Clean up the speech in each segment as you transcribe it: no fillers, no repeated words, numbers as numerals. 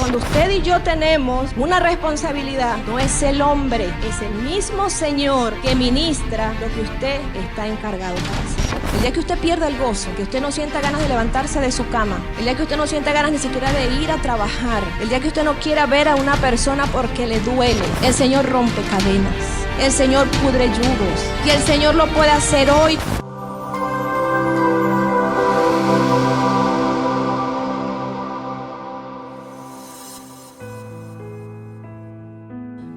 cuando usted y yo tenemos una responsabilidad, no es el hombre, es el mismo Señor que ministra lo que usted está encargado para hacer. El día que usted pierda el gozo, que usted no sienta ganas de levantarse de su cama, el día que usted no sienta ganas ni siquiera de ir a trabajar, el día que usted no quiera ver a una persona porque le duele, el Señor rompe cadenas, el Señor pudre yugos, y el Señor lo puede hacer hoy.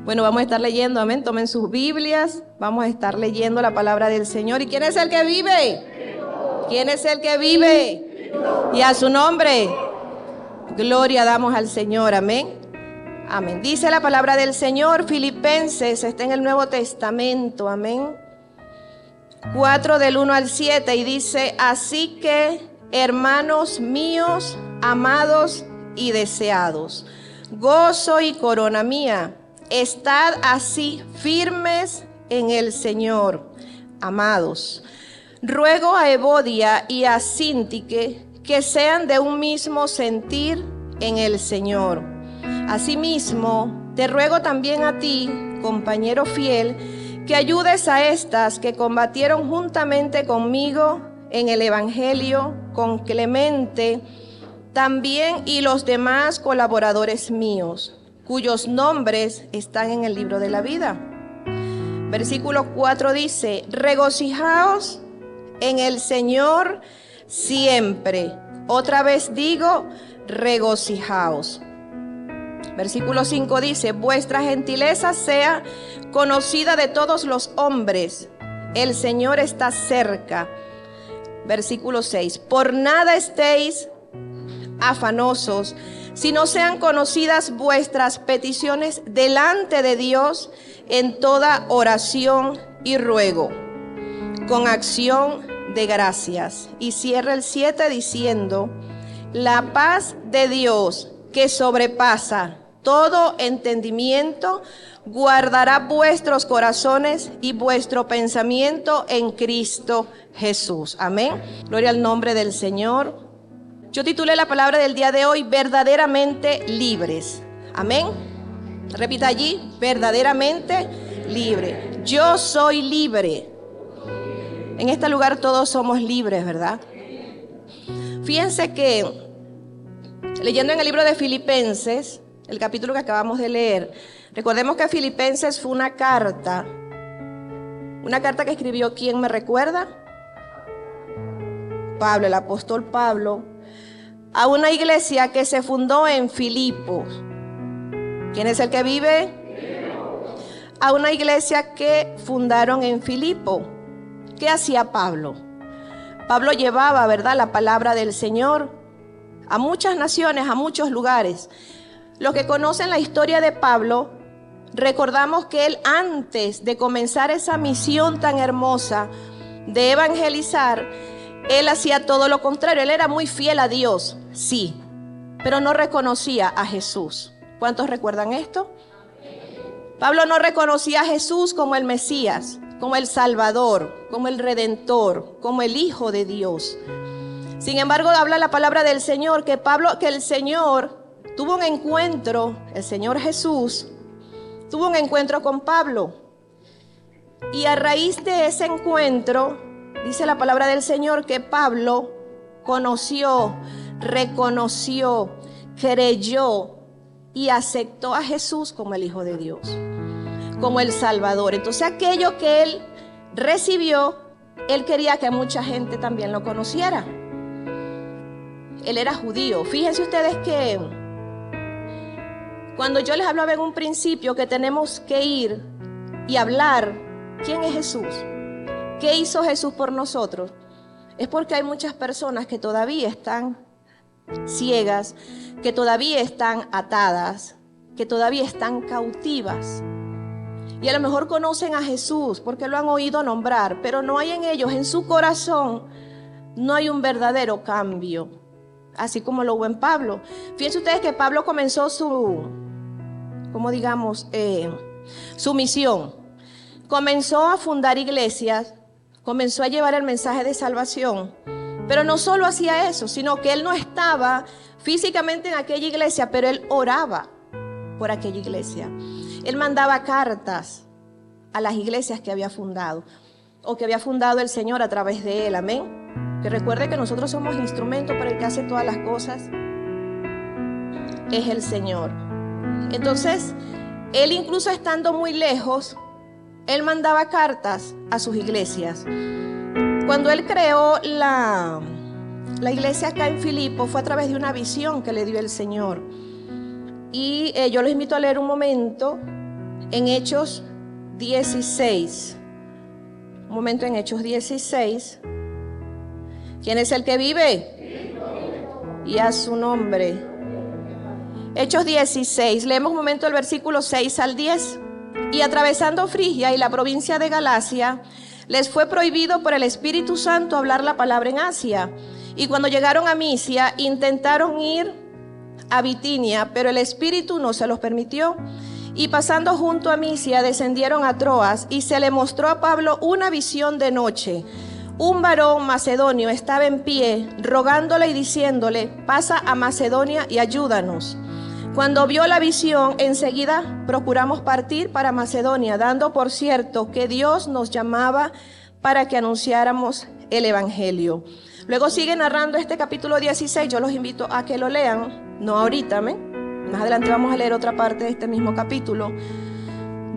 Bueno, vamos a estar leyendo, amén, tomen sus Biblias, vamos a estar leyendo la palabra del Señor. ¿Y quién es el que vive? ¿Quién es el que vive? Y a su nombre, gloria damos al Señor, amén. Amén. Dice la palabra del Señor, Filipenses, está en el Nuevo Testamento, amén. 4 del 1 al 7 y dice, así que, hermanos míos, amados y deseados, gozo y corona mía, estad así firmes en el Señor, amados. Ruego a Evodia y a Síntique que sean de un mismo sentir en el Señor. Asimismo, te ruego también a ti, compañero fiel, que ayudes a estas que combatieron juntamente conmigo en el Evangelio, con Clemente, también y los demás colaboradores míos, cuyos nombres están en el libro de la vida. Versículo 4 dice, regocijaos en el Señor siempre. Otra vez digo, regocijaos. Versículo 5 dice, vuestra gentileza sea conocida de todos los hombres. El Señor está cerca. Versículo 6, por nada estéis afanosos, si no sean conocidas vuestras peticiones delante de Dios en toda oración y ruego, con acción de gracias. Y cierra el 7 diciendo, la paz de Dios que sobrepasa todo entendimiento, guardará vuestros corazones y vuestro pensamiento en Cristo Jesús. Amén. Gloria al nombre del Señor. Yo titulé la palabra del día de hoy, verdaderamente libres. Amén. Repita allí, verdaderamente libre. Yo soy libre. En este lugar todos somos libres, ¿verdad? Fíjense que leyendo en el libro de Filipenses, el capítulo que acabamos de leer, recordemos que Filipenses fue una carta que escribió, ¿quién me recuerda? Pablo, el apóstol Pablo, a una iglesia que se fundó en Filipos. ¿Quién es el que vive? A una iglesia que fundaron en Filipo. ¿Qué hacía Pablo? Pablo llevaba, ¿verdad?, la palabra del Señor a muchas naciones, a muchos lugares. Los que conocen la historia de Pablo, recordamos que él, antes de comenzar esa misión tan hermosa de evangelizar, él hacía todo lo contrario. Él era muy fiel a Dios, sí, pero no reconocía a Jesús. ¿Cuántos recuerdan esto? Pablo no reconocía a Jesús como el Mesías, como el Salvador, como el Redentor, como el Hijo de Dios. Sin embargo, habla la palabra del Señor que el Señor tuvo un encuentro, el Señor Jesús tuvo un encuentro con Pablo. Y a raíz de ese encuentro, dice la palabra del Señor que Pablo conoció, reconoció, creyó y aceptó a Jesús como el Hijo de Dios, como el Salvador. Entonces aquello que él recibió, él quería que mucha gente también lo conociera. Él era judío. Fíjense ustedes que cuando yo les hablaba en un principio que tenemos que ir y hablar, ¿quién es Jesús? ¿Qué hizo Jesús por nosotros? Es porque hay muchas personas que todavía están ciegas, que todavía están atadas, que todavía están cautivas. Y a lo mejor conocen a Jesús porque lo han oído nombrar, pero no hay en ellos, en su corazón, no hay un verdadero cambio. Así como lo hubo en Pablo. Fíjense ustedes que Pablo comenzó su misión. Comenzó a fundar iglesias, comenzó a llevar el mensaje de salvación. Pero no solo hacía eso, sino que él no estaba físicamente en aquella iglesia, pero él oraba por aquella iglesia. Él mandaba cartas a las iglesias que había fundado, o que había fundado el Señor a través de él, amén. Que recuerde que nosotros somos instrumentos para el que hace todas las cosas, es el Señor. Entonces, él incluso estando muy lejos, él mandaba cartas a sus iglesias. Cuando él creó la iglesia acá en Filipo, fue a través de una visión que le dio el Señor. Y yo los invito a leer un momento en Hechos 16. Un momento en Hechos 16. ¿Quién es el que vive? Y a su nombre. Hechos 16. Leemos un momento el versículo 6 al 10. Y atravesando Frigia y la provincia de Galacia, les fue prohibido por el Espíritu Santo hablar la palabra en Asia. Y cuando llegaron a Misia, intentaron ir a Bitinia, pero el Espíritu no se los permitió. Y pasando junto a Misia, descendieron a Troas, y se le mostró a Pablo una visión de noche. Un varón macedonio estaba en pie, rogándole y diciéndole: pasa a Macedonia y ayúdanos. Cuando vio la visión, enseguida procuramos partir para Macedonia, dando por cierto que Dios nos llamaba para que anunciáramos el Evangelio. Luego sigue narrando este capítulo 16, yo los invito a que lo lean, no ahorita, más adelante vamos a leer otra parte de este mismo capítulo,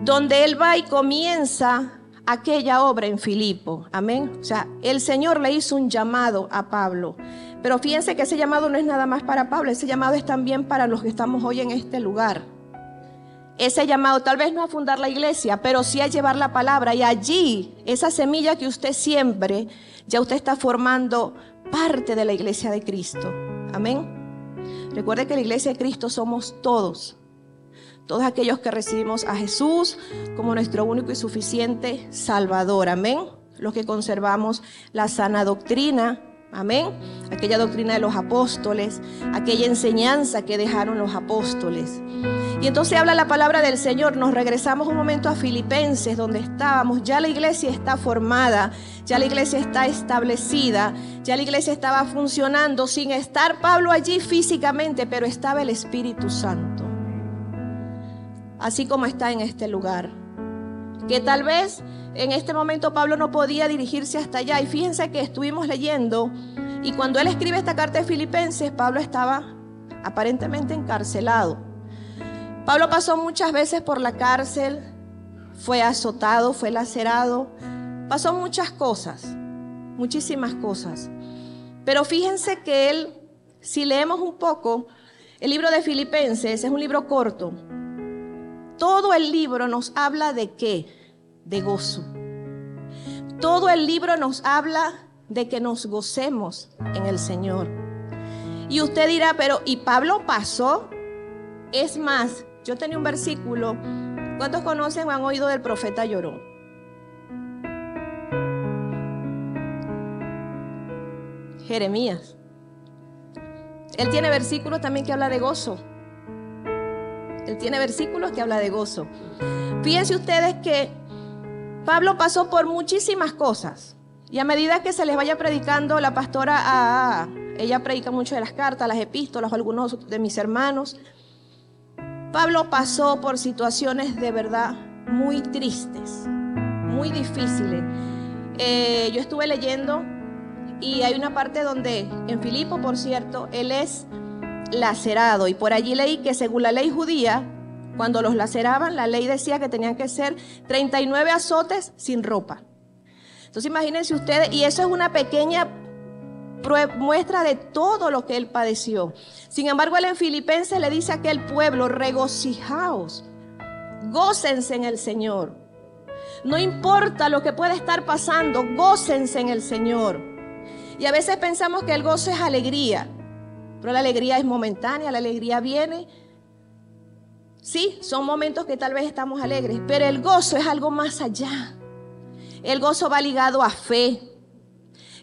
donde él va y comienza aquella obra en Filipo, amén. O sea, el Señor le hizo un llamado a Pablo, pero fíjense que ese llamado no es nada más para Pablo, ese llamado es también para los que estamos hoy en este lugar. Ese llamado tal vez no a fundar la iglesia, pero sí a llevar la palabra, y allí, esa semilla que usted siembre, ya usted está formando parte de la iglesia de Cristo, amén. Recuerde que la iglesia de Cristo somos todos aquellos que recibimos a Jesús como nuestro único y suficiente Salvador, amén. Los que conservamos la sana doctrina, amén. Aquella doctrina de los apóstoles, aquella enseñanza que dejaron los apóstoles. Y entonces habla la palabra del Señor. Nos regresamos un momento a Filipenses, donde estábamos. Ya la iglesia está formada, ya la iglesia está establecida, ya la iglesia estaba funcionando sin estar Pablo allí físicamente, pero estaba el Espíritu Santo. Así como está en este lugar. Que tal vez en este momento Pablo no podía dirigirse hasta allá. Y fíjense que estuvimos leyendo, y cuando él escribe esta carta de Filipenses, Pablo estaba aparentemente encarcelado. Pablo pasó muchas veces por la cárcel, fue azotado, fue lacerado, pasó muchas cosas, muchísimas cosas. Pero fíjense que él, si leemos un poco, el libro de Filipenses es un libro corto. Todo el libro nos habla de ¿qué? De gozo. Todo el libro nos habla de que nos gocemos en el Señor. Y usted dirá, pero ¿y Pablo pasó? Es más, yo tenía un versículo. ¿Cuántos conocen o han oído del profeta Llorón? Jeremías. Él tiene versículos también que habla de gozo. Él tiene versículos que habla de gozo. Fíjense ustedes que Pablo pasó por muchísimas cosas. Y a medida que se les vaya predicando, la pastora ella predica mucho de las cartas, las epístolas, o algunos de mis hermanos. Pablo pasó por situaciones de verdad muy tristes, muy difíciles. Yo estuve leyendo y hay una parte donde, en Filipo, por cierto, él es lacerado. Y por allí leí que según la ley judía, cuando los laceraban, la ley decía que tenían que ser 39 azotes sin ropa. Entonces imagínense ustedes, y eso es una pequeña muestra de todo lo que él padeció. Sin embargo, él en Filipenses le dice a aquel pueblo: regocijaos, gócense en el Señor. No importa lo que pueda estar pasando, gócense en el Señor. Y a veces pensamos que el gozo es alegría, pero la alegría es momentánea, la alegría viene. Sí, son momentos que tal vez estamos alegres, pero el gozo es algo más allá. El gozo va ligado a fe.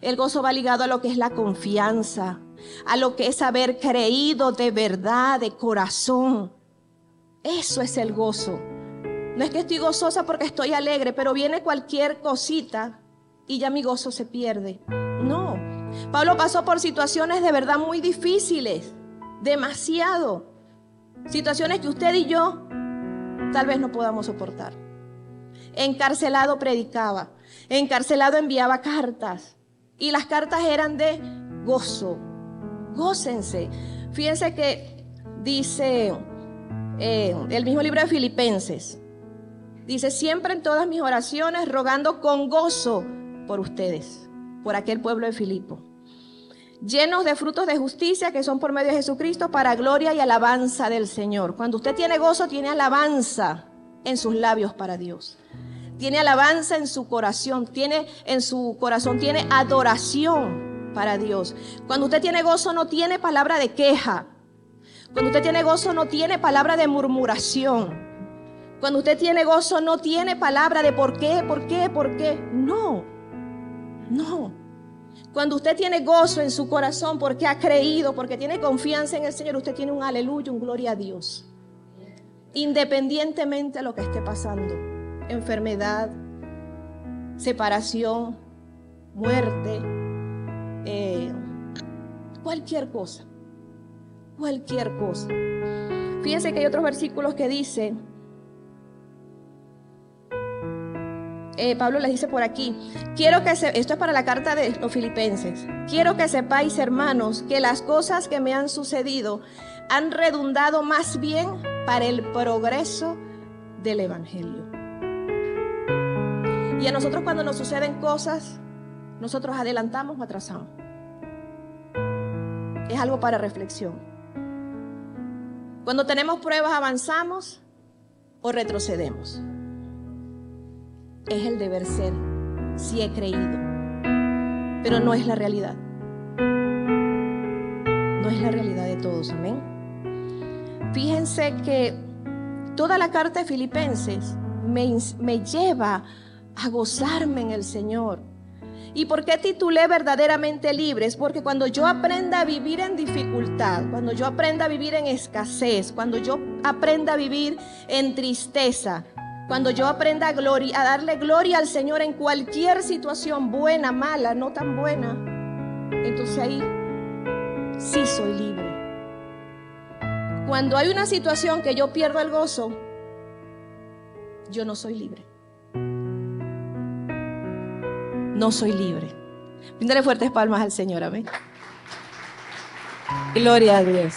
El gozo va ligado a lo que es la confianza, a lo que es haber creído de verdad, de corazón. Eso es el gozo. No es que estoy gozosa porque estoy alegre, pero viene cualquier cosita y ya mi gozo se pierde. No. Pablo pasó por situaciones de verdad muy difíciles. demasiado. Situaciones que usted y yo tal vez no podamos soportar. Encarcelado predicaba, encarcelado enviaba cartas y las cartas eran de gozo. Gócense. Fíjense que dice el mismo libro de Filipenses, dice: siempre en todas mis oraciones rogando con gozo por ustedes, por aquel pueblo de Filipo, llenos de frutos de justicia que son por medio de Jesucristo, para gloria y alabanza del Señor. Cuando usted tiene gozo, tiene alabanza en sus labios para Dios. Tiene alabanza en su corazón, tiene adoración para Dios. Cuando usted tiene gozo, no tiene palabra de queja. Cuando usted tiene gozo, no tiene palabra de murmuración. Cuando usted tiene gozo, no tiene palabra de por qué. No. Cuando usted tiene gozo en su corazón porque ha creído, porque tiene confianza en el Señor, usted tiene un aleluya, un gloria a Dios. Independientemente de lo que esté pasando, enfermedad, separación, muerte, cualquier cosa. Fíjense que hay otros versículos que dice, Pablo les dice por aquí, esto es para la carta de los Filipenses: quiero que sepáis, hermanos, que las cosas que me han sucedido han redundado más bien para el progreso del Evangelio. Y a nosotros, cuando nos suceden cosas, nosotros adelantamos o atrasamos. Es algo para reflexión. Cuando tenemos pruebas, ¿avanzamos o retrocedemos? Es el deber ser, si he creído, pero no es la realidad. No es la realidad de todos, amén. Fíjense que toda la carta de Filipenses me lleva a gozarme en el Señor. ¿Y por qué titulé verdaderamente libres? Porque cuando yo aprenda a vivir en dificultad, cuando yo aprenda a vivir en escasez, cuando yo aprenda a vivir en tristeza, cuando yo aprenda a darle gloria al Señor en cualquier situación, buena, mala, no tan buena, entonces ahí sí soy libre. Cuando hay una situación que yo pierdo el gozo, yo no soy libre. No soy libre. Bríndale fuertes palmas al Señor, amén. Gloria a Dios.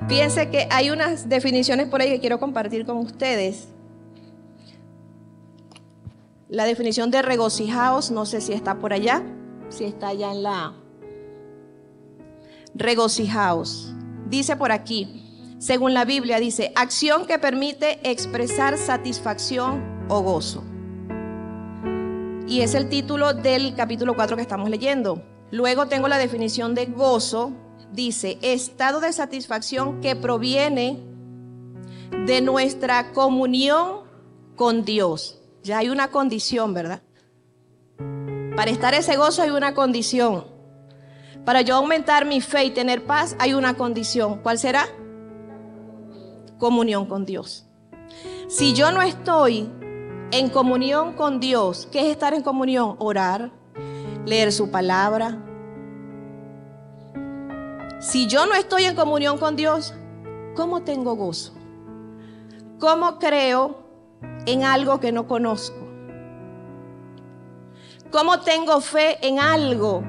Fíjense que hay unas definiciones por ahí que quiero compartir con ustedes. La definición de regocijaos, no sé si está por allá, si está allá en la... Regocijaos. Dice por aquí, según la Biblia, dice: acción que permite expresar satisfacción o gozo. Y es el título del capítulo 4 que estamos leyendo. Luego tengo la definición de gozo. Dice: estado de satisfacción que proviene de nuestra comunión con Dios. Ya hay una condición, ¿verdad? Para estar ese gozo hay una condición. Para yo aumentar mi fe y tener paz hay una condición. ¿Cuál será? Comunión con Dios. Si yo no estoy en comunión con Dios, ¿qué es estar en comunión? Orar, leer su palabra. Si yo no estoy en comunión con Dios, ¿cómo tengo gozo? ¿Cómo creo en algo que no conozco? ¿Cómo tengo fe en algo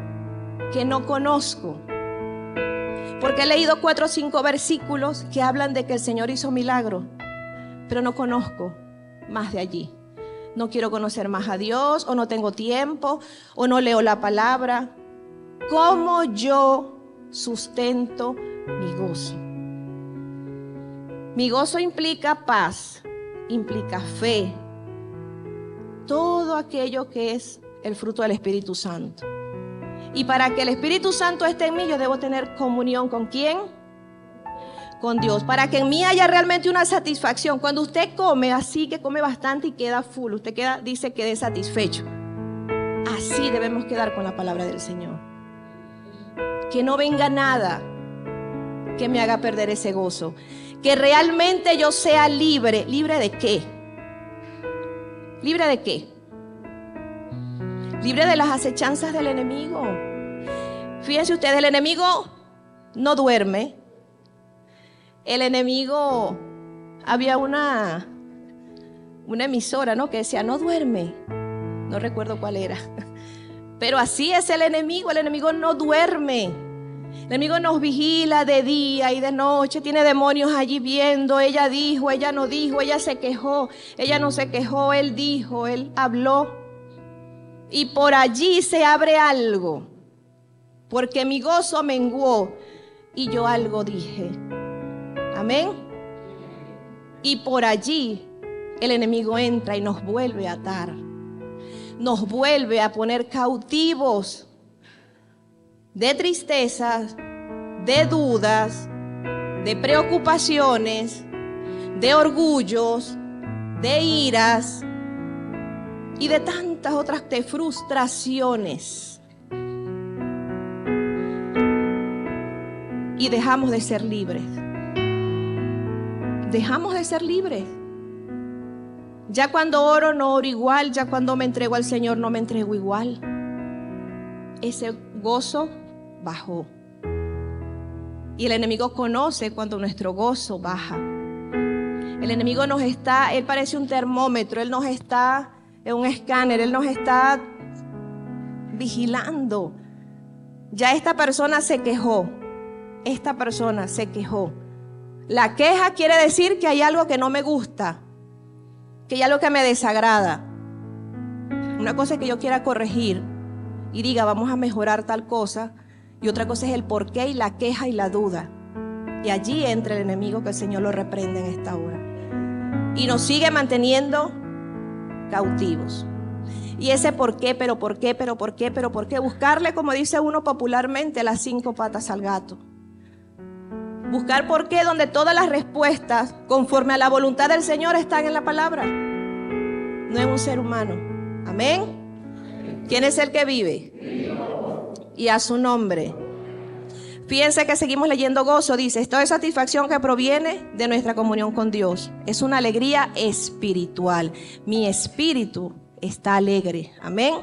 que no conozco? Porque he leído 4 o 5 versículos que hablan de que el Señor hizo milagros, pero no conozco más de allí. No quiero conocer más a Dios, o no tengo tiempo, o no leo la palabra. ¿Cómo yo sustento mi gozo? Mi gozo implica paz, implica fe, todo aquello que es el fruto del Espíritu Santo. Y para que el Espíritu Santo esté en mí, yo debo tener comunión ¿con quién? Con Dios. Para que en mí haya realmente una satisfacción. Cuando usted come así, que come bastante y queda full, usted dice quedé satisfecho. Así debemos quedar con la palabra del Señor. Que no venga nada que me haga perder ese gozo. Que realmente yo sea libre. ¿Libre de qué? ¿Libre de qué? libre de las acechanzas del enemigo. Fíjense ustedes, el enemigo no duerme. El enemigo, había una emisora, ¿no?, que decía, no duerme. No recuerdo cuál era. Pero así es el enemigo no duerme. El enemigo nos vigila de día y de noche, tiene demonios allí viendo, ella dijo, ella no dijo, ella se quejó, ella no se quejó, él dijo, él habló. Y por allí se abre algo, porque mi gozo menguó y yo algo dije. Amén. Y por allí el enemigo entra y nos vuelve a atar. Nos vuelve a poner cautivos de tristezas, de dudas, de preocupaciones, de orgullos, de iras y de tantas otras de frustraciones. Y dejamos de ser libres. Dejamos de ser libres. Ya cuando oro no oro igual, ya cuando me entrego al Señor no me entrego igual. Ese gozo bajó. Y el enemigo conoce cuando nuestro gozo baja. El enemigo él parece un termómetro, él nos está en un escáner, él nos está vigilando. Ya esta persona se quejó. La queja quiere decir que hay algo que no me gusta, que hay algo que me desagrada. Una cosa es que yo quiera corregir y diga, vamos a mejorar tal cosa. Y otra cosa es el porqué y la queja y la duda. Y allí entra el enemigo, que el Señor lo reprende en esta hora. Y nos sigue manteniendo cautivos. Y ese por qué, pero por qué, pero por qué, pero por qué. Buscarle, como dice uno popularmente, las 5 patas al gato. Buscar por qué, donde todas las respuestas, conforme a la voluntad del Señor, están en la palabra. No en un ser humano. Amén. ¿Quién es el que vive? Y a su nombre. Fíjense que seguimos leyendo gozo. Dice, esto es satisfacción que proviene de nuestra comunión con Dios. Es una alegría espiritual. Mi espíritu está alegre. Amén.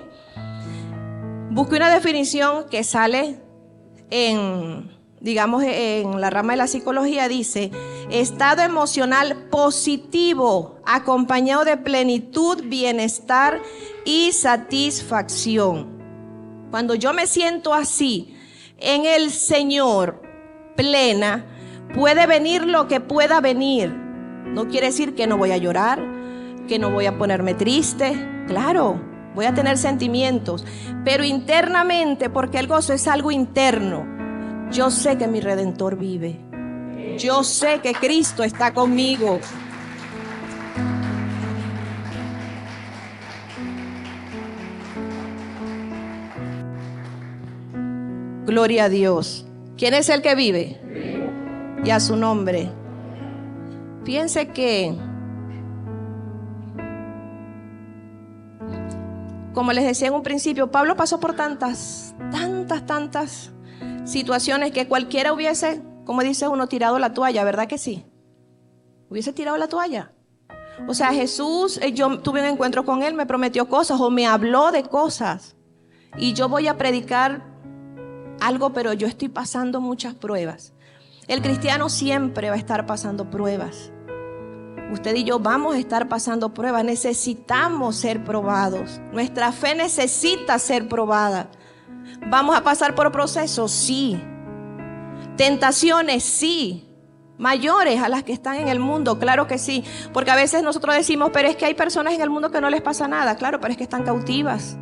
Busqué una definición que sale en la rama de la psicología. Dice, estado emocional positivo, acompañado de plenitud, bienestar y satisfacción. Cuando yo me siento así en el Señor, plena, puede venir lo que pueda venir. No quiere decir que no voy a llorar, que no voy a ponerme triste. Claro, voy a tener sentimientos, pero internamente, porque el gozo es algo interno. Yo sé que mi Redentor vive. Yo sé que Cristo está conmigo. Gloria a Dios. ¿Quién es el que vive? Y a su nombre. Fíjense que, como les decía en un principio, Pablo pasó por tantas situaciones que cualquiera hubiese, como dice uno, tirado la toalla, ¿verdad que sí? Hubiese tirado la toalla. O sea, Jesús, yo tuve un encuentro con él, me prometió cosas o me habló de cosas. Y yo voy a predicar algo, pero yo estoy pasando muchas pruebas. El cristiano siempre va a estar pasando pruebas. Usted y yo vamos a estar pasando pruebas. Necesitamos ser probados. Nuestra fe necesita ser probada. ¿Vamos a pasar por procesos? Sí. ¿Tentaciones? Sí. ¿Mayores a las que están en el mundo? Claro que sí. Porque a veces nosotros decimos, pero es que hay personas en el mundo que no les pasa nada. Claro, pero es que están cautivas.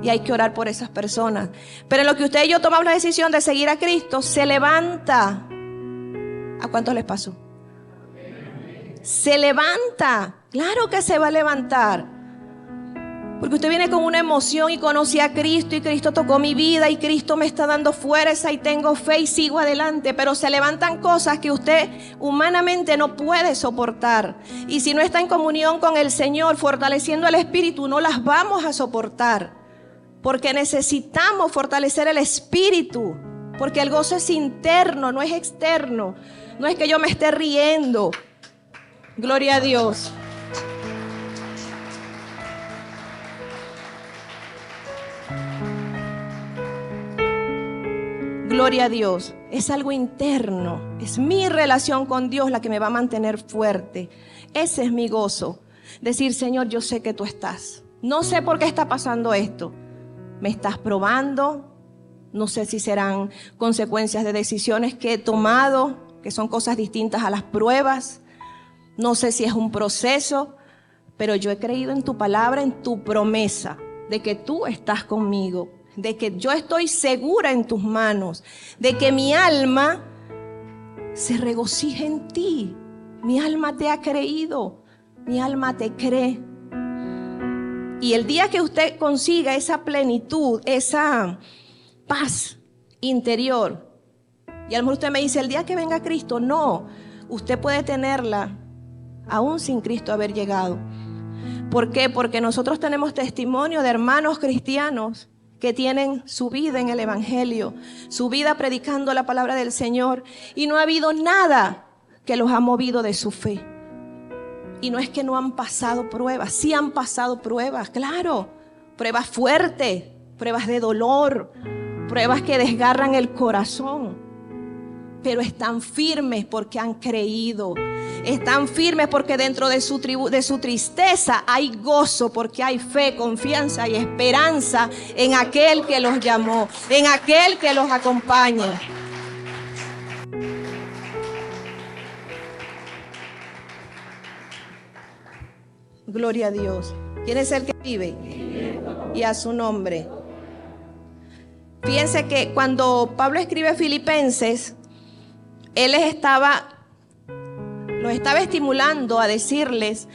Y hay que orar por esas personas. Pero en lo que usted y yo tomamos la decisión de seguir a Cristo, se levanta. ¿A cuántos les pasó? Se levanta. Claro que se va a levantar. Porque usted viene con una emoción y conocí a Cristo y Cristo tocó mi vida y Cristo me está dando fuerza y tengo fe y sigo adelante. Pero se levantan cosas que usted humanamente no puede soportar. Y si no está en comunión con el Señor, fortaleciendo el espíritu, no las vamos a soportar. Porque necesitamos fortalecer el espíritu. Porque el gozo es interno, no es externo. No es que yo me esté riendo. Gloria a Dios. Gloria a Dios. Es algo interno. Es mi relación con Dios la que me va a mantener fuerte. Ese es mi gozo. Decir, Señor, yo sé que tú estás. No sé por qué está pasando esto. Me estás probando. No sé si serán consecuencias de decisiones que he tomado, que son cosas distintas a las pruebas. No sé si es un proceso, pero yo he creído en tu palabra, en tu promesa de que tú estás conmigo, de que yo estoy segura en tus manos, de que mi alma se regocija en ti. Mi alma te ha creído, mi alma te cree. Y el día que usted consiga esa plenitud, esa paz interior, y a lo mejor usted me dice, el día que venga Cristo, no, usted puede tenerla aún sin Cristo haber llegado. ¿Por qué? Porque nosotros tenemos testimonio de hermanos cristianos que tienen su vida en el Evangelio, su vida predicando la palabra del Señor, y no ha habido nada que los ha movido de su fe. Y no es que no han pasado pruebas, sí han pasado pruebas, claro, pruebas fuertes, pruebas de dolor, pruebas que desgarran el corazón, pero están firmes porque han creído. Están firmes porque dentro de su tristeza hay gozo, porque hay fe, confianza y esperanza en aquel que los llamó, en aquel que los acompaña. Gloria a Dios. ¿Quién es el que vive? Y a su nombre. Fíjense que cuando Pablo escribe Filipenses, él los estaba estimulando a decirles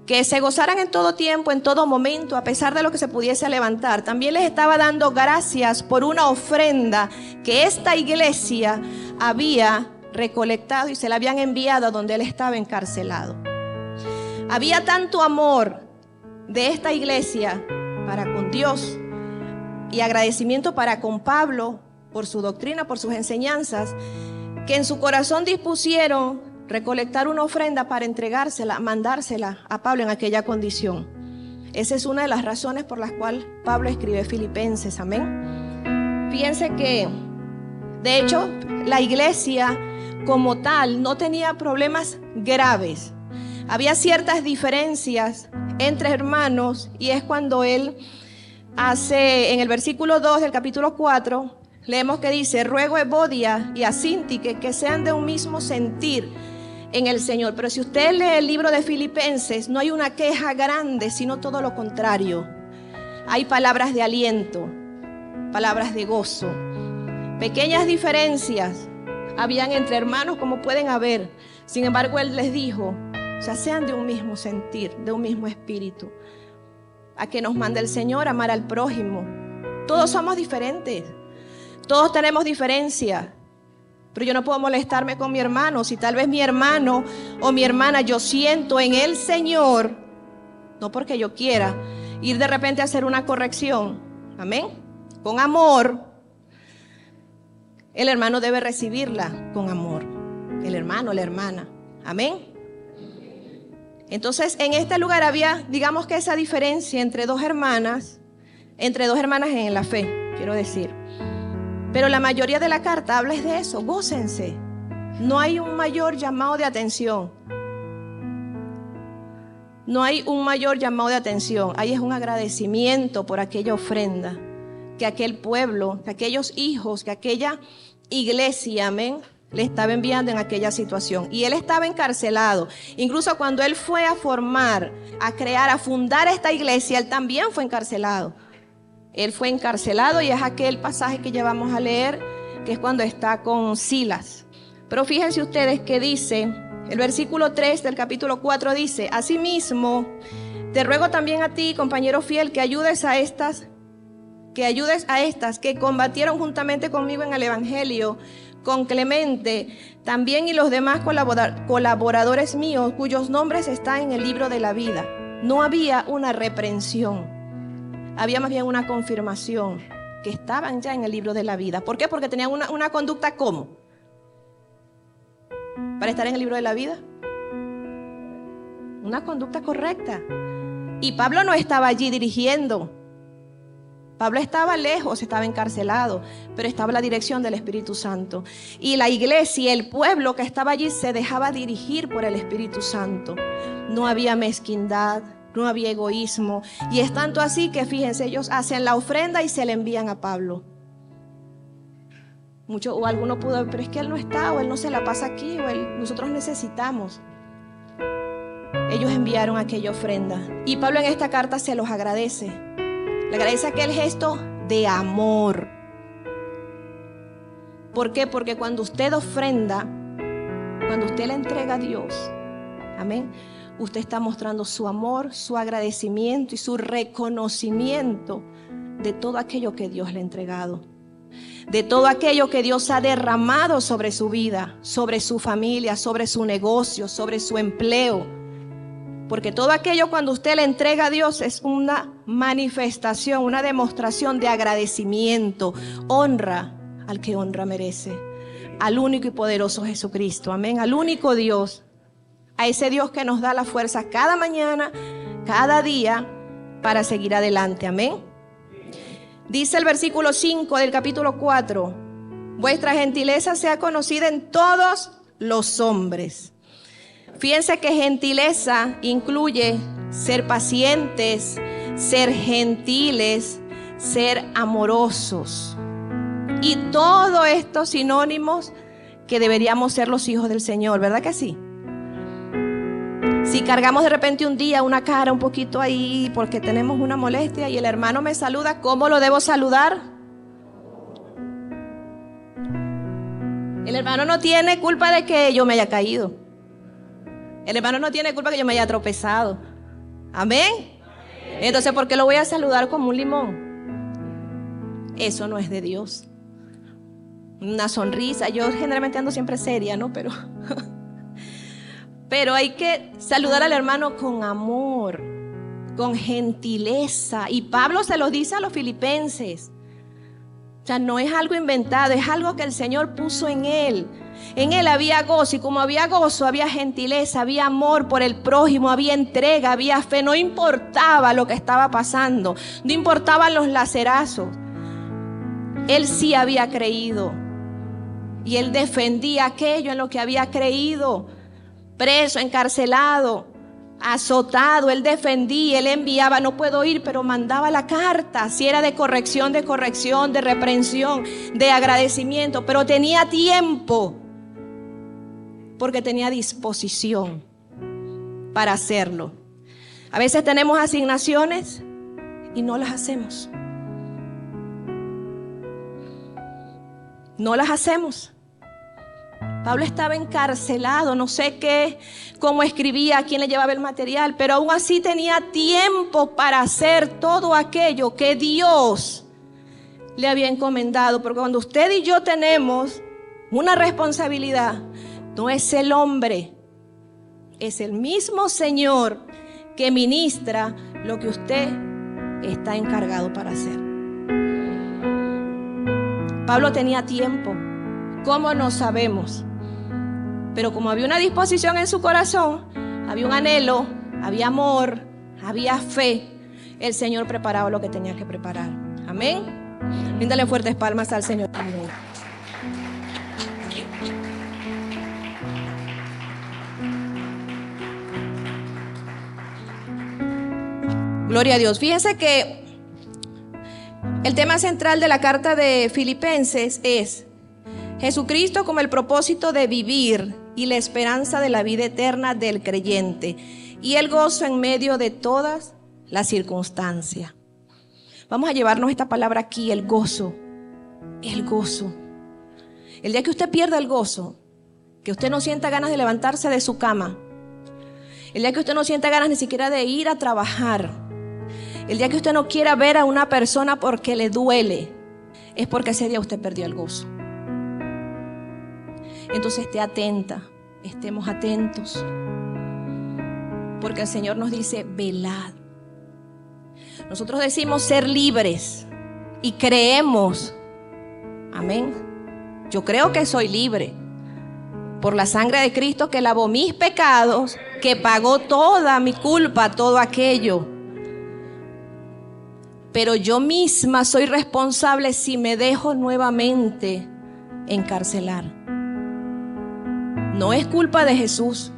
que se gozaran en todo tiempo, en todo momento, a pesar de lo que se pudiese levantar. También les estaba dando gracias por una ofrenda que esta iglesia había recolectado y se la habían enviado a donde él estaba encarcelado. Había tanto amor de esta iglesia para con Dios y agradecimiento para con Pablo por su doctrina, por sus enseñanzas, que en su corazón dispusieron recolectar una ofrenda para entregársela, mandársela a Pablo en aquella condición. Esa es una de las razones por las cuales Pablo escribe Filipenses, amén. Fíjense que, de hecho, la iglesia como tal no tenía problemas graves. Había ciertas diferencias entre hermanos, y es cuando él hace, en el versículo 2 del capítulo 4, leemos que dice, ruego a Evodia y a Síntique que sean de un mismo sentir en el Señor. Pero si usted lee el libro de Filipenses, no hay una queja grande, sino todo lo contrario. Hay palabras de aliento, palabras de gozo. Pequeñas diferencias habían entre hermanos, como pueden haber. Sin embargo, él les dijo, o sea, sean de un mismo sentir, de un mismo espíritu. A que nos manda el Señor amar al prójimo. Todos somos diferentes. Todos tenemos diferencias. Pero yo no puedo molestarme con mi hermano. Si tal vez mi hermano o mi hermana, yo siento en el Señor, no porque yo quiera, ir de repente a hacer una corrección. Amén. Con amor. El hermano debe recibirla con amor. El hermano, la hermana. Amén. Entonces, en este lugar había, digamos que esa diferencia entre dos hermanas en la fe, quiero decir. Pero la mayoría de la carta habla de eso, gócense. No hay un mayor llamado de atención. No hay un mayor llamado de atención. Ahí es un agradecimiento por aquella ofrenda que aquel pueblo, que aquellos hijos, que aquella iglesia, amén, le estaba enviando en aquella situación. Y él estaba encarcelado. Incluso cuando él fue a formar, a crear, a fundar esta iglesia, él también fue encarcelado. Él fue encarcelado y es aquel pasaje que ya vamos a leer, que es cuando está con Silas. Pero fíjense ustedes que dice, el versículo 3 del capítulo 4 dice, asimismo, te ruego también a ti, compañero fiel, que ayudes a estas que combatieron juntamente conmigo en el Evangelio, con Clemente, también y los demás colaboradores míos, cuyos nombres están en el libro de la vida. No había una reprensión, había más bien una confirmación, que estaban ya en el libro de la vida. ¿Por qué? Porque tenían una conducta ¿cómo? Para estar en el libro de la vida. Una conducta correcta. Y Pablo no estaba allí dirigiendo. Pablo estaba lejos, estaba encarcelado, pero estaba la dirección del Espíritu Santo. Y la iglesia, el pueblo que estaba allí, se dejaba dirigir por el Espíritu Santo. No había mezquindad, no había egoísmo. Y es tanto así que, fíjense, ellos hacen la ofrenda y se le envían a Pablo. Mucho, o alguno pudo ver, pero es que él no está, o él no se la pasa aquí, o nosotros necesitamos. Ellos enviaron aquella ofrenda. Y Pablo en esta carta se los agradece. Le agradece aquel gesto de amor. ¿Por qué? Porque cuando usted ofrenda, cuando usted le entrega a Dios, amén, usted está mostrando su amor, su agradecimiento y su reconocimiento de todo aquello que Dios le ha entregado. De todo aquello que Dios ha derramado sobre su vida, sobre su familia, sobre su negocio, sobre su empleo. Porque todo aquello cuando usted le entrega a Dios es una manifestación, una demostración de agradecimiento. Honra al que honra merece. Al único y poderoso Jesucristo. Amén. Al único Dios. A ese Dios que nos da la fuerza cada mañana, cada día, para seguir adelante. Amén. Dice el versículo 5 del capítulo 4. Vuestra gentileza sea conocida en todos los hombres. Fíjense que gentileza incluye ser pacientes, ser gentiles, ser amorosos. Y todos estos sinónimos que deberíamos ser los hijos del Señor, ¿verdad que sí? Si cargamos de repente un día una cara un poquito ahí porque tenemos una molestia y el hermano me saluda, ¿cómo lo debo saludar? El hermano no tiene culpa de que yo me haya caído. El hermano no tiene culpa de que yo me haya tropezado. ¿Amén? Entonces, ¿por qué lo voy a saludar como un limón? Eso no es de Dios. Una sonrisa. Yo generalmente ando siempre seria, ¿no? Pero hay que saludar al hermano con amor, con gentileza. Y Pablo se lo dice a los filipenses. O sea, no es algo inventado, es algo que el Señor puso en él. En él había gozo, y como había gozo, había gentileza, había amor por el prójimo, había entrega, había fe. No importaba lo que estaba pasando, no importaban los lacerazos. Él sí había creído. Y él defendía aquello en lo que había creído. Preso, encarcelado, azotado, él defendía, él enviaba, no puedo ir, pero mandaba la carta, si era de corrección, de reprensión, de agradecimiento, pero tenía tiempo, porque tenía disposición para hacerlo. A veces tenemos asignaciones y no las hacemos. No las hacemos. Pablo estaba encarcelado, no sé cómo escribía, a quién le llevaba el material, pero aún así tenía tiempo para hacer todo aquello que Dios le había encomendado. Porque cuando usted y yo tenemos una responsabilidad, no es el hombre, es el mismo Señor que ministra lo que usted está encargado para hacer. Pablo tenía tiempo. ¿Cómo no sabemos? Pero como había una disposición en su corazón, había un anhelo, había amor, había fe, el Señor preparaba lo que tenía que preparar. Amén. Bríndale fuertes palmas al Señor. Amén. Gloria a Dios. Fíjense que el tema central de la carta de Filipenses es Jesucristo como el propósito de vivir y la esperanza de la vida eterna del creyente y el gozo en medio de todas las circunstancias. Vamos a llevarnos esta palabra aquí, el gozo. El gozo. El día que usted pierda el gozo, que usted no sienta ganas de levantarse de su cama, el día que usted no sienta ganas ni siquiera de ir a trabajar, el día que usted no quiera ver a una persona porque le duele, es porque ese día usted perdió el gozo. Entonces esté atenta, estemos atentos, porque el Señor nos dice, velad. Nosotros decimos ser libres y creemos, amén. Yo creo que soy libre por la sangre de Cristo que lavó mis pecados, que pagó toda mi culpa, todo aquello. pero yo misma soy responsable si me dejo nuevamente encarcelar. No es culpa de Jesús.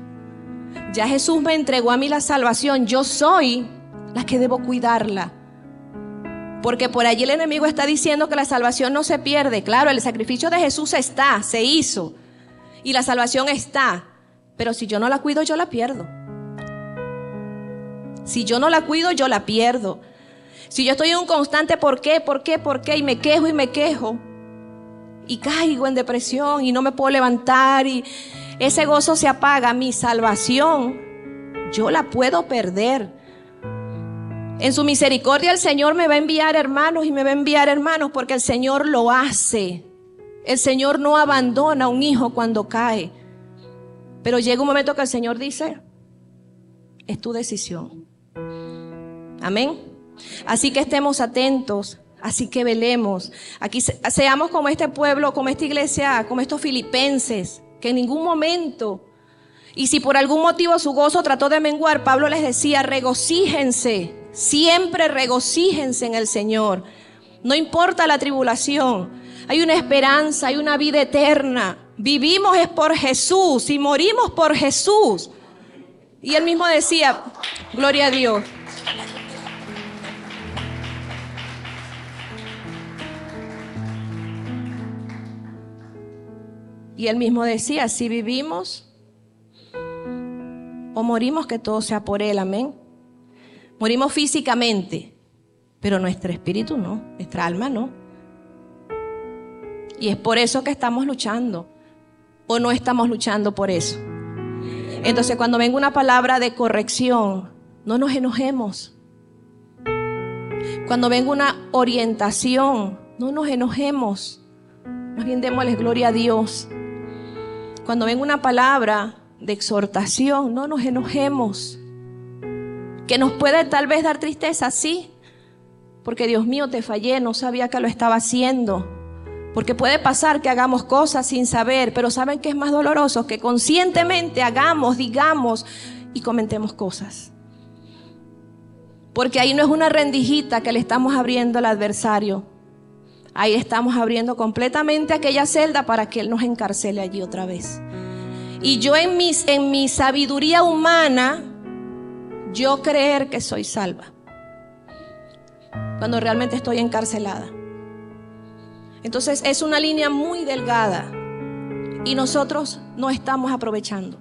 Ya Jesús me entregó a mí la salvación. Yo soy la que debo cuidarla. Porque por allí el enemigo está diciendo que la salvación no se pierde. Claro, el sacrificio de Jesús está, se hizo. Y la salvación está. Pero si yo no la cuido, yo la pierdo. Si yo no la cuido, yo la pierdo. Si yo estoy en un constante ¿por qué? Y me quejo. Y caigo en depresión y no me puedo levantar y ese gozo se apaga. Mi salvación, yo la puedo perder. En su misericordia el Señor me va a enviar hermanos y me va a enviar hermanos porque el Señor lo hace. El Señor no abandona a un hijo cuando cae. Pero llega un momento que el Señor dice, es tu decisión. Amén. Así que estemos atentos, así que velemos. Aquí seamos como este pueblo, como esta iglesia, como estos filipenses, que en ningún momento, y si por algún motivo su gozo trató de menguar, Pablo les decía, regocíjense, siempre regocíjense en el Señor. No importa la tribulación, hay una esperanza, hay una vida eterna. Vivimos es por Jesús y morimos por Jesús. Y él mismo decía, gloria a Dios. Y él mismo decía, si vivimos o morimos, que todo sea por él, amén. Morimos físicamente, pero nuestro espíritu no, nuestra alma no. Y es por eso que estamos luchando, o no estamos luchando por eso. Entonces cuando venga una palabra de corrección, no nos enojemos. Cuando venga una orientación, no nos enojemos. Más bien démosle gloria a Dios. Cuando venga una palabra de exhortación, no nos enojemos. Que nos puede tal vez dar tristeza, sí. Porque Dios mío, te fallé, no sabía que lo estaba haciendo. Porque puede pasar que hagamos cosas sin saber, pero ¿saben qué es más doloroso? Que conscientemente hagamos, digamos y comentemos cosas. Porque ahí no es una rendijita que le estamos abriendo al adversario. Ahí estamos abriendo completamente aquella celda para que Él nos encarcele allí otra vez. Y yo en mi sabiduría humana, yo creer que soy salva, cuando realmente estoy encarcelada. Entonces es una línea muy delgada y nosotros no estamos aprovechando.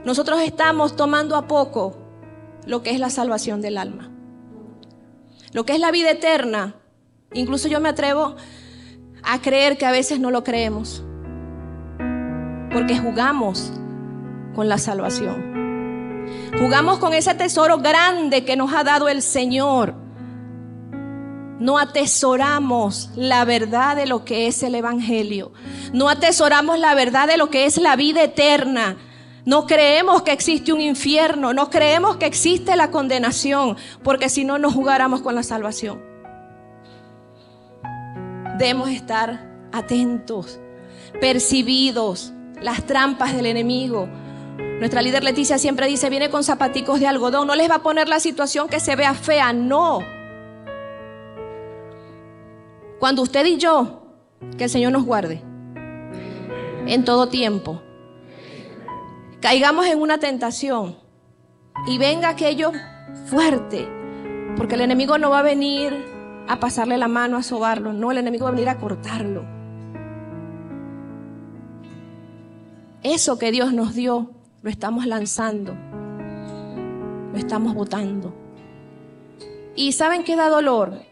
Nosotros estamos tomando a poco lo que es la salvación del alma. Lo que es la vida eterna, incluso yo me atrevo a creer que a veces no lo creemos, porque jugamos con la salvación. Jugamos con ese tesoro grande que nos ha dado el Señor. No atesoramos la verdad de lo que es el Evangelio. No atesoramos la verdad de lo que es la vida eterna. No creemos que existe un infierno. No creemos que existe la condenación, porque si no, no jugáramos con la salvación. Debemos estar atentos, percibidos las trampas del enemigo. Nuestra líder Leticia siempre dice, viene con zapaticos de algodón. No les va a poner la situación que se vea fea, no. Cuando usted y yo, que el Señor nos guarde en todo tiempo, caigamos en una tentación y venga aquello fuerte, porque el enemigo no va a venir a pasarle la mano, a sobarlo, no, el enemigo va a venir a cortarlo. Eso que Dios nos dio, lo estamos lanzando, lo estamos botando. ¿Y saben qué da dolor?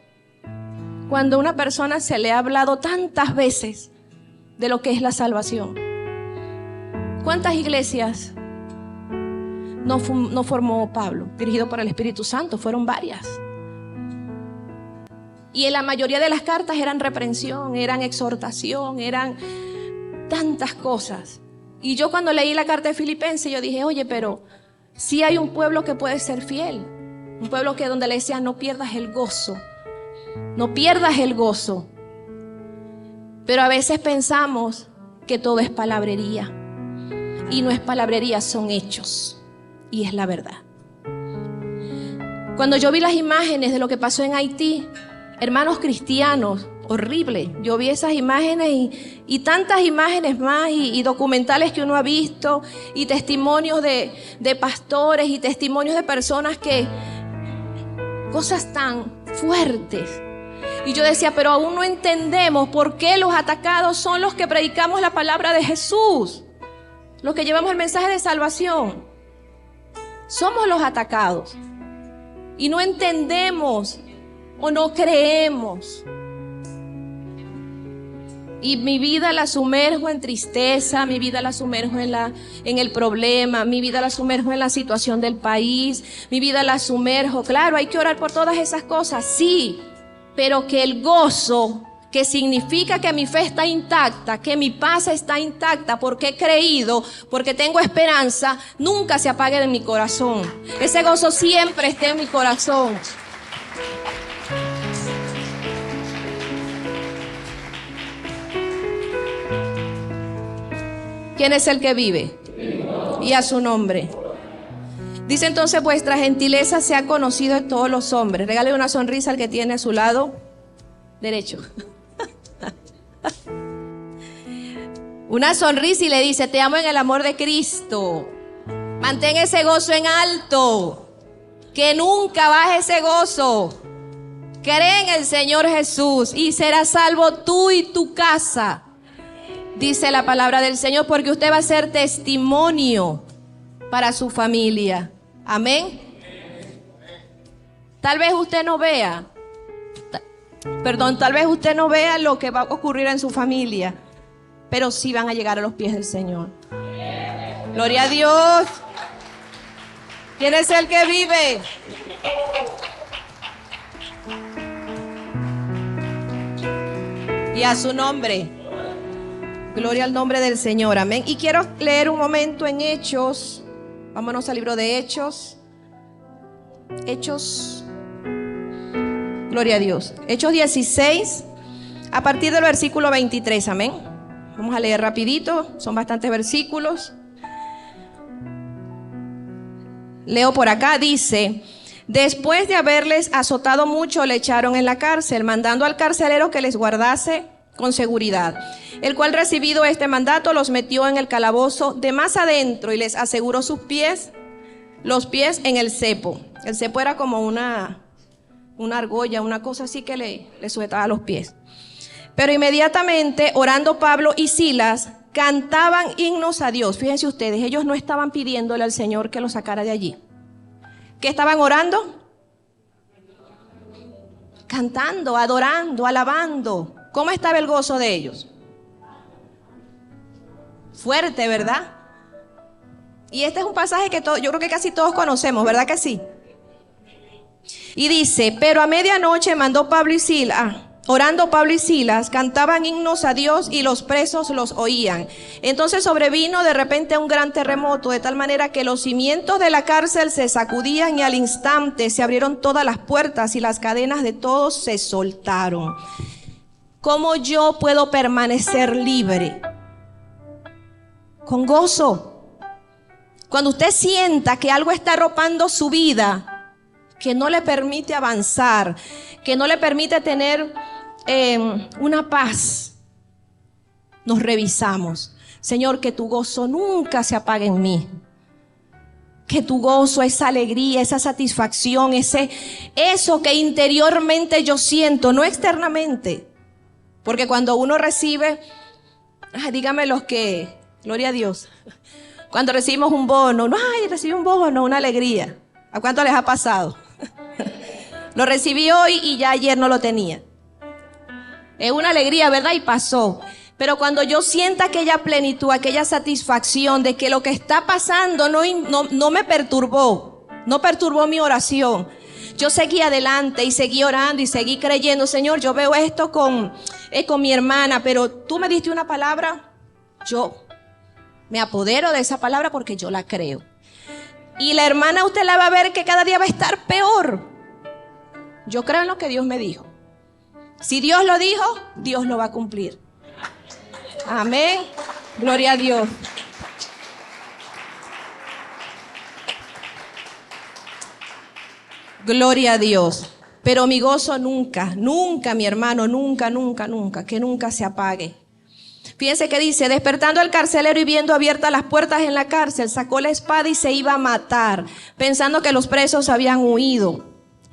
Cuando a una persona se le ha hablado tantas veces de lo que es la salvación. ¿Cuántas iglesias no formó Pablo, dirigido por el Espíritu Santo? Fueron varias. Y en la mayoría de las cartas eran reprensión, eran exhortación, eran tantas cosas. Y yo cuando leí la carta de Filipenses, yo dije, oye, pero sí hay un pueblo que puede ser fiel. Un pueblo que donde le decía, no pierdas el gozo. No pierdas el gozo. Pero a veces pensamos que todo es palabrería. Y no es palabrería, son hechos. Y es la verdad. Cuando yo vi las imágenes de lo que pasó en Haití, hermanos cristianos, horrible. Yo vi esas imágenes y tantas imágenes más y documentales que uno ha visto y testimonios de pastores y testimonios de personas que... cosas tan fuertes. Y yo decía, pero aún no entendemos por qué los atacados son los que predicamos la palabra de Jesús, los que llevamos el mensaje de salvación. Somos los atacados y no entendemos o no creemos. Y mi vida la sumerjo en tristeza, mi vida la sumerjo en el problema, mi vida la sumerjo en la situación del país, mi vida la sumerjo. Claro, hay que orar por todas esas cosas, sí, pero que el gozo, que significa que mi fe está intacta, que mi paz está intacta, porque he creído, porque tengo esperanza, nunca se apague de mi corazón. Ese gozo siempre esté en mi corazón. ¿Quién es el que vive? Y a su nombre. Dice entonces, vuestra gentileza se ha conocido de todos los hombres. Regale una sonrisa al que tiene a su lado derecho. Una sonrisa y le dice, te amo en el amor de Cristo. Mantén ese gozo en alto. Que nunca baje ese gozo. Cree en el Señor Jesús y serás salvo tú y tu casa. Dice la palabra del Señor, porque usted va a ser testimonio para su familia. Amén. Tal vez usted no vea, tal vez usted no vea lo que va a ocurrir en su familia, pero sí van a llegar a los pies del Señor. Gloria a Dios. ¿Quién es el que vive? Y a su nombre. Gloria al nombre del Señor, amén. Y quiero leer un momento en Hechos. Vámonos al libro de Hechos. Hechos. Gloria a Dios. Hechos 16, a partir del versículo 23, amén. Vamos a leer rapidito, son bastantes versículos. Leo por acá, dice: después de haberles azotado mucho, le echaron en la cárcel, mandando al carcelero que les guardase con seguridad, el cual, recibido este mandato, los metió en el calabozo de más adentro y les aseguró los pies en el cepo. El cepo era como una argolla, una cosa así que le sujetaba los pies. Pero inmediatamente, orando Pablo y Silas, cantaban himnos a Dios. Fíjense ustedes, ellos no estaban pidiéndole al Señor que los sacara de allí. ¿Qué estaban orando? Cantando, adorando, alabando. ¿Cómo estaba el gozo de ellos? Fuerte, ¿verdad? Y este es un pasaje que yo creo que casi todos conocemos, ¿verdad que sí? Y dice, pero a medianoche mandó Pablo y Silas, orando Pablo y Silas, cantaban himnos a Dios y los presos los oían. Entonces sobrevino de repente un gran terremoto, de tal manera que los cimientos de la cárcel se sacudían y al instante se abrieron todas las puertas y las cadenas de todos se soltaron. ¿Cómo yo puedo permanecer libre? Con gozo. Cuando usted sienta que algo está arropando su vida, que no le permite avanzar, que no le permite tener una paz, nos revisamos. Señor, que tu gozo nunca se apague en mí. Que tu gozo, esa alegría, esa satisfacción, eso que interiormente yo siento, no externamente. Porque cuando uno recibe, dígame los que, gloria a Dios, cuando recibimos un bono, recibí un bono, una alegría. ¿A cuánto les ha pasado? Lo recibí hoy y ya ayer no lo tenía. Es una alegría, ¿verdad? Y pasó. Pero cuando yo sienta aquella plenitud, aquella satisfacción de que lo que está pasando no me perturbó, no perturbó mi oración. Yo seguí adelante y seguí orando y seguí creyendo. Señor, yo veo esto con mi hermana, pero tú me diste una palabra, yo me apodero de esa palabra porque yo la creo. Y la hermana usted la va a ver que cada día va a estar peor. Yo creo en lo que Dios me dijo. Si Dios lo dijo, Dios lo va a cumplir. Amén. Gloria a Dios. Gloria a Dios. Pero mi gozo nunca, nunca, mi hermano, nunca, nunca, nunca, que nunca se apague. Fíjense que dice, despertando el carcelero y viendo abiertas las puertas en la cárcel, sacó la espada y se iba a matar, pensando que los presos habían huido.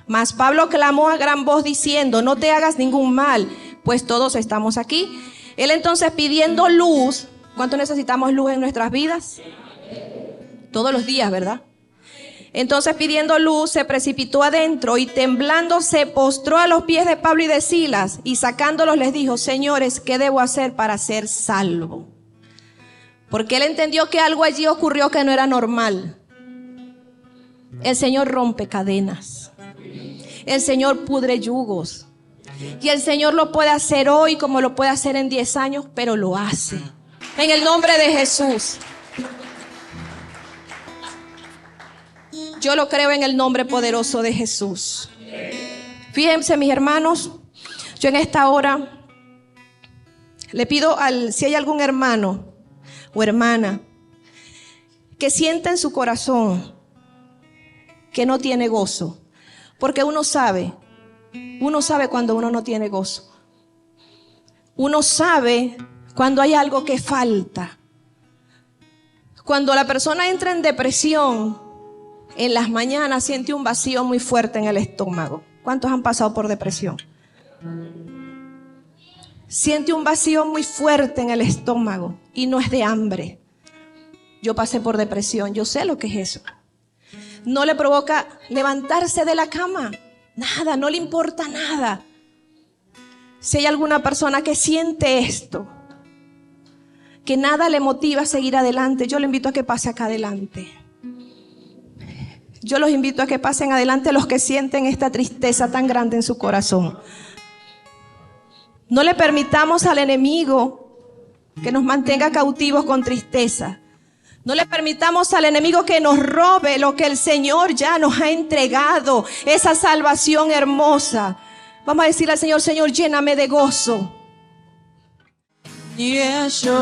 Mas Pablo clamó a gran voz diciendo, no te hagas ningún mal, pues todos estamos aquí. Él entonces pidiendo luz, ¿cuánto necesitamos luz en nuestras vidas? Todos los días, ¿verdad? Entonces pidiendo luz se precipitó adentro y temblando se postró a los pies de Pablo y de Silas y sacándolos les dijo, señores, ¿qué debo hacer para ser salvo? Porque él entendió que algo allí ocurrió que no era normal. El Señor rompe cadenas. El Señor pudre yugos. Y el Señor lo puede hacer hoy como lo puede hacer en 10 años, pero lo hace. En el nombre de Jesús. Yo lo creo en el nombre poderoso de Jesús. Fíjense, mis hermanos, yo en esta hora le pido si hay algún hermano o hermana que sienta en su corazón que no tiene gozo, porque uno sabe cuando uno no tiene gozo. Uno sabe cuando hay algo que falta. Cuando la persona entra en depresión, en las mañanas siente un vacío muy fuerte en el estómago. ¿Cuántos han pasado por depresión? Siente un vacío muy fuerte en el estómago y no es de hambre. Yo pasé por depresión, yo sé lo que es eso. No le provoca levantarse de la cama, nada, no le importa nada. Si hay alguna persona que siente esto, que nada le motiva a seguir adelante, yo le invito a que pase acá adelante. Yo los invito a que pasen adelante los que sienten esta tristeza tan grande en su corazón. No le permitamos al enemigo que nos mantenga cautivos con tristeza. No le permitamos al enemigo que nos robe lo que el Señor ya nos ha entregado, esa salvación hermosa. Vamos a decirle al Señor, Señor, lléname de gozo. Yeshua.